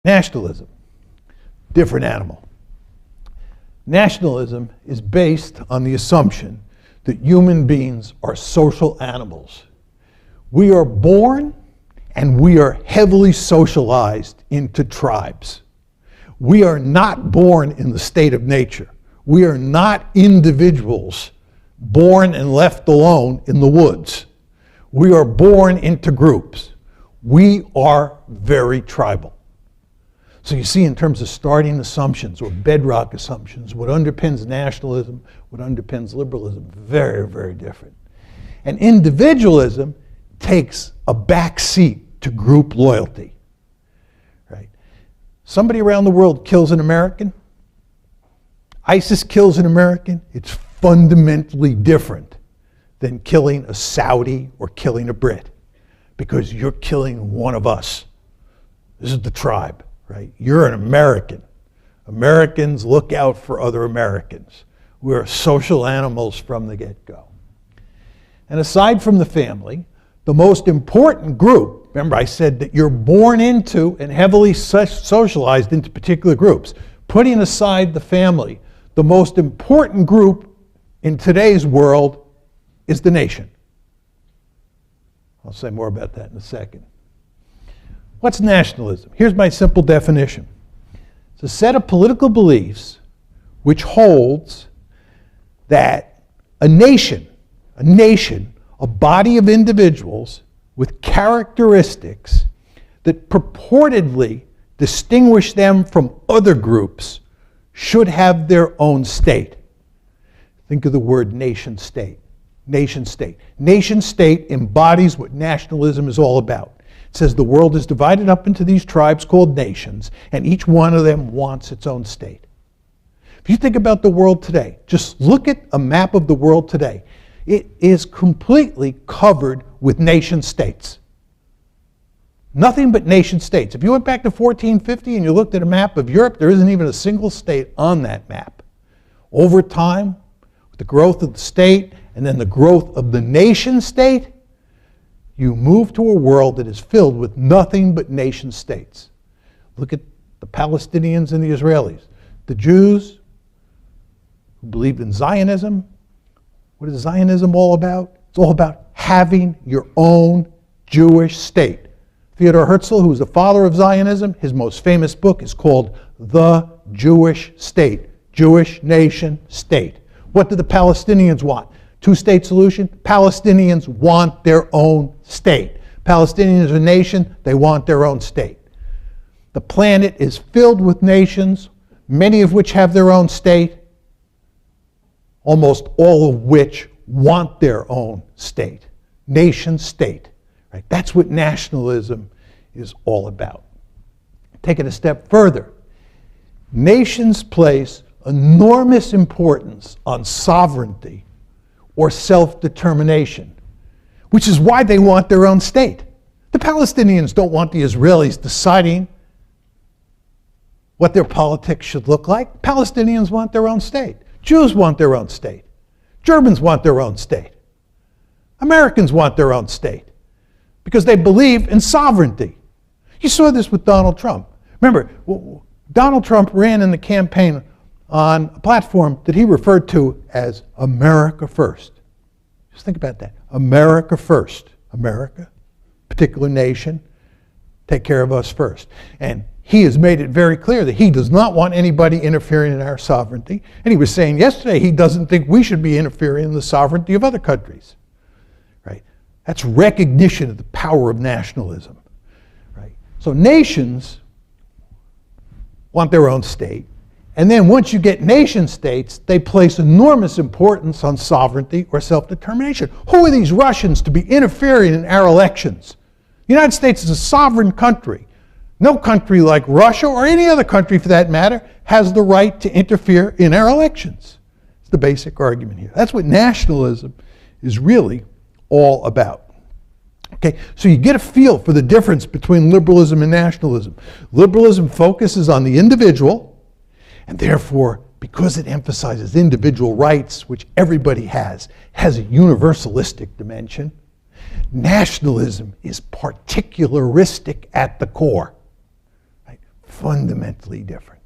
Nationalism, different animal. Nationalism is based on the assumption that human beings are social animals. We are born and we are heavily socialized into tribes. We are not born in the state of nature. We are not individuals born and left alone in the woods. We are born into groups. We are very tribal. So you see, in terms of starting assumptions or bedrock assumptions, what underpins nationalism, what underpins liberalism, very, very different. And individualism takes a back seat to group loyalty. Right? Somebody around the world kills an American. ISIS kills an American. It's fundamentally different than killing a Saudi or killing a Brit, because you're killing one of us. This is the tribe. Right? You're an American. Americans look out for other Americans. We're social animals from the get-go. And aside from the family, the most important group, remember I said that you're born into and heavily socialized into particular groups. Putting aside the family, the most important group in today's world is the nation. I'll say more about that in a second. What's nationalism? Here's my simple definition. It's a set of political beliefs which holds that a nation, a body of individuals with characteristics that purportedly distinguish them from other groups should have their own state. Think of the word nation-state. Nation-state. Nation-state embodies what nationalism is all about. It says the world is divided up into these tribes called nations, and each one of them wants its own state. If you think about the world today, just look at a map of the world today. It is completely covered with nation states. Nothing but nation states. If you went back to 1450 and you looked at a map of Europe, there isn't even a single state on that map. Over time, with the growth of the state and then the growth of the nation state, you move to a world that is filled with nothing but nation states. Look at the Palestinians and the Israelis. The Jews who believed in Zionism. What is Zionism all about? It's all about having your own Jewish state. Theodor Herzl, who was the father of Zionism, his most famous book is called The Jewish State, Jewish Nation State. What do the Palestinians want? Two-state solution? Palestinians want their own state. Palestinians are a nation, they want their own state. The planet is filled with nations, many of which have their own state, almost all of which want their own state. Nation state. Right? That's what nationalism is all about. Take it a step further. Nations place enormous importance on sovereignty or self-determination, which is why they want their own state. The Palestinians don't want the Israelis deciding what their politics should look like. Palestinians want their own state. Jews want their own state. Germans want their own state. Americans want their own state because they believe in sovereignty. You saw this with Donald Trump. Remember, Donald Trump ran in the campaign on a platform that he referred to as America First. Just think about that. America first. America, particular nation, take care of us first. And he has made it very clear that he does not want anybody interfering in our sovereignty. And he was saying yesterday he doesn't think we should be interfering in the sovereignty of other countries. Right? That's recognition of the power of nationalism. Right? So nations want their own state. And then once you get nation states, they place enormous importance on sovereignty or self-determination. Who are these Russians to be interfering in our elections? The United States is a sovereign country. No country like Russia, or any other country for that matter, has the right to interfere in our elections. It's the basic argument here. That's what nationalism is really all about. Okay, so you get a feel for the difference between liberalism and nationalism. Liberalism focuses on the individual, and therefore, because it emphasizes individual rights, which everybody has a universalistic dimension. Nationalism is particularistic at the core. Right? fundamentally different.